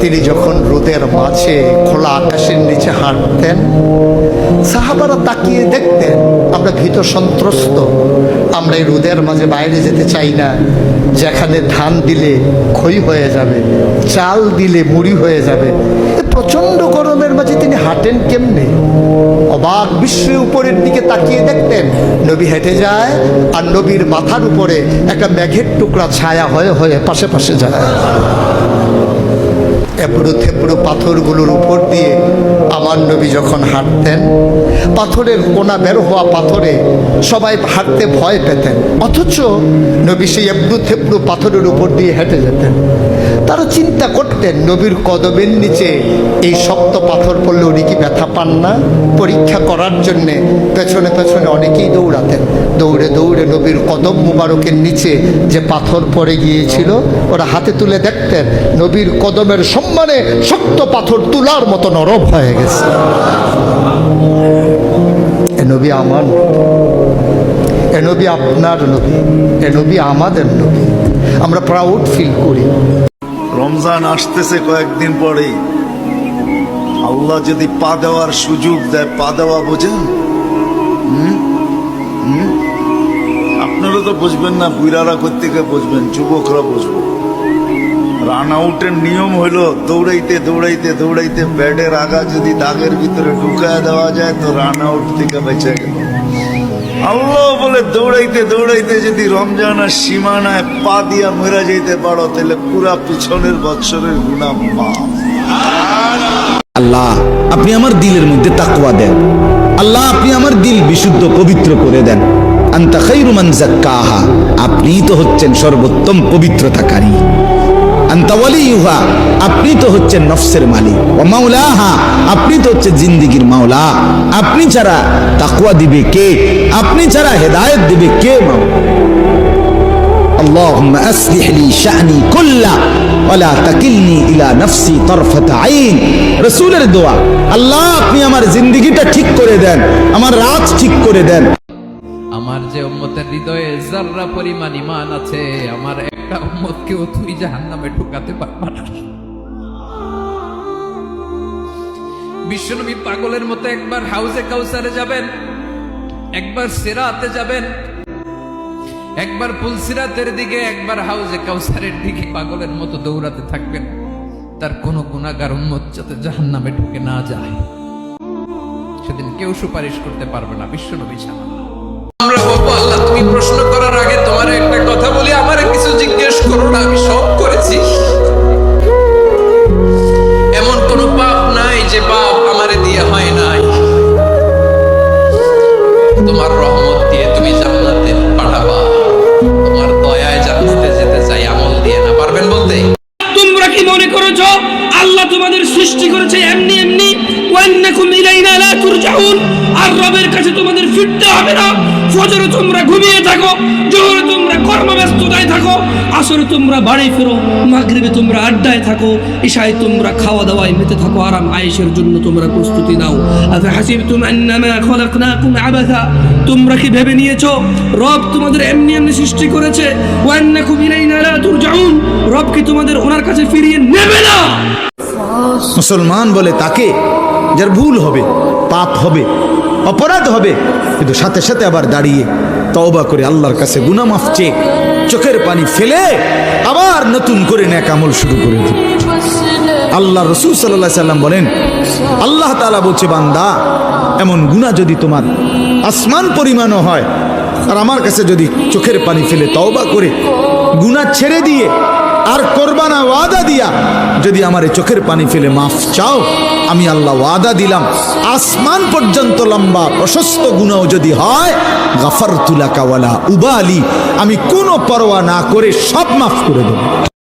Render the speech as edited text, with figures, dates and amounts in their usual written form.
তিনি যখন রোদের মাঝে খোলা আকাশের নিচে হাঁটতেন, সাহাবারা তাকিয়ে দেখতেন আমরা ভীত সন্ত্রস্ত, আমরা এই রোদের মাঝে বাইরে যেতে চাই না, যেখানে ধান দিলে খই হয়ে যাবে, চাল দিলে মুড়ি হয়ে যাবে। প্রচন্ড গরমের মাঝে তিনি হাঁটেন কেমনে? অবাক বিশ্বে উপরের দিকে তাকিয়ে দেখতেন নবী হেঁটে যায়, আর নবীর মাথার উপরে একটা মেঘের টুকরা ছায়া হয়ে হয়ে পাশে পাশে যায়। এবড়ো থেবড়ো পাথরগুলোর উপর দিয়ে আমার নবী যখন হাঁটতেন, পাথরের কোনা বের হওয়া পাথরে সবাই হাঁটতে ভয় পেতেন, অথচ নবী সেই এবড়ো থেবড়ো পাথরের উপর দিয়ে হেঁটে যেতেন। তারা চিন্তা করতেন নবীর কদমের নিচে এই শক্ত পাথর পড়লে উনি কি ব্যথা পান না? পরীক্ষা করার জন্যে পেছনে পেছনে অনেকেই দৌড়াতেন। দৌড়ে দৌড়ে নবীর কদম মুবারকের নিচে যে পাথর পড়ে গিয়েছিল ওরা হাতে তুলে দেখতেন নবীর কদমের সম্মানে শক্ত পাথর তুলার মতো নরম হয়ে গেছে। এ নবী আমার, এ নবী আপনার নবী, এ নবী আমাদের নবী। আমরা প্রাউড ফিল করি। রমজান আসতেছে কয়েকদিন পরেই। আল্লাহ যদি পা দেওয়ার সুযোগ দেয়, পা দেওয়া বোঝেন? আপনারা তো বুঝবেন না, বুড়ারা কোত্থেকে বুঝবেন, যুবকরা বুঝবো। রান আউটের নিয়ম হলো দৌড়াইতে দৌড়াইতে দৌড়াইতে ব্যাটের আগা যদি দাগের ভিতরে ঢুকায় দেওয়া যায় তো রান আউট থেকে বেঁচে গেল। আল্লাহ বলে দৌড়াইতে দৌড়াইতে যদি রমজান আর সীমানায় পা দিয়া মরে যাইতে পারো তাহলে পুরা পিছনের বৎসরের গুনাহ মাফ। আল্লাহ আপনি আমার দিলের মধ্যে তাকওয়া দেন। আল্লাহ আপনি আমার দিল বিশুদ্ধ পবিত্র করে দেন। আনতা খায়রু মান যাক্কাহা, আপনি তো হচ্ছেন সর্বোত্তম পবিত্রতাকারী। আনতা ওয়ালিয়ুহা, আপনি তো হচ্ছেন নফসের মালিক। ওয়া মাওলাহা, আপনি তো হচ্ছেন জিন্দেগীর মাওলা। আপনি ছাড়া তাকওয়া দিবে কে? আপনি ছাড়া হেদায়েত দিবে কে? মাওলা আল্লাহুম্মা আসলিহ লি শা'নি কুল্লা ওয়া লা তাকিলনি ইলা নাফসি তারফাতা আইন। রাসূলের দোয়া, আল্লাহ আপনি আমার জিন্দেগীটা ঠিক করে দেন, আমার রাত ঠিক করে দেন। আমার যে উম্মতের হৃদয়ে যাররা পরিমাণ ঈমান আছে, আমার একটা উম্মতকেও তুই জাহান্নামে ঢুকাতে পারবা না। বিশ্বনবী পাগলের মতো একবার হাউজে কাউসারে যাবেন, একবার সিরাতে যাবেন, একবার পুলসিরাতের দিকে, একবার হাউজে কাউসারের দিকে পাগলের মতো দৌড়াতে থাকবেন। তার কোন গুনাহগার উম্মত যাতে জাহান্নামে ঢুকে না যায়, সেদিন কেউ সুপারিশ করতে পারবে না বিশ্বনবী ছাড়া। আমরা বলবো আল্লাহ তুমি প্রশ্ন করার আগে তোমার একটা কথা বলি, আমারে কিছু জিজ্ঞেস করো না, আমি সব করেছি। এমন কোন পাপ নাই যে পাপ আমারে দিয়ে হয় নাই। তোমার রহমত দিয়ে তুমি জান্নাতে পাঠাবা, তোমার দয়ায় জান্নাতে যেতে চাই, আমল দিয়ে না। পারবেন বলতে? তোমরা কি মনে করেছো আল্লাহ তোমাদের সৃষ্টি করেছে এমনি এমনি? ওয়ান্নাকুম ইলাইনা লা তুরজাউন, আর রবের কাছে তোমাদের ফিরতে হবে না। ফজরে তোমরা ঘুমিয়ে থাকো, জোহরে তোমরা কর্মব্যস্ততায় থাকো, আসরে তোমরা বাড়ি ফেরো, মাগরিবে তোমরা আড্ডায় থাকো, ইশায় তোমরা খাওয়া দাওয়ায় মেতে থাকো, আরাম আয়েশের জন্য তোমরা প্রস্তুতি নাও। আফা হাসিবতুম আন্নামা খলাকনাকুম আবাসা, তোমরা কি ভেবে নিয়েছো রব তোমাদের এমনি এমনি সৃষ্টি করেছে? ওয়ান্নাকুম ইলাইনা লা তুরজাউন, রব কি তোমাদের ওনার কাছে ফিরিয়ে নেবে না? মুসলমান বলে তাকে যার ভুল হবে, পাপ হবে, অপরাধ হবে, কিন্তু সাথে সাথে আবার দাঁড়িয়ে তওবা করে আল্লাহর কাছে গুনাহ মাফ চেয়ে চোখের পানি ফেলে আবার নতুন করে নেক আমল শুরু করে দিই। আল্লাহ রাসূল সাল্লাল্লাহু আলাইহি সাল্লাম বলেন, আল্লাহ তাআলা বলছে, বান্দা এমন গুনাহ যদি তোমার আসমান পরিমাণও হয়, আর আমার কাছে যদি চোখের পানি ফেলে তওবা করে গুনাহ ছেড়ে দিয়ে আর কোরবানা ওয়াদা দিয়া যদি আমার চোখের পানি ফেলে মাফ চাও, আমি আল্লাহ ওয়াদা দিলাম আসমান পর্যন্ত লম্বা প্রশস্ত গুনাহ যদি হয়, গাফারতু লাকা ওয়ালা উবালি, আমি কোনো পরোয়া না করে সব মাফ করে দেব।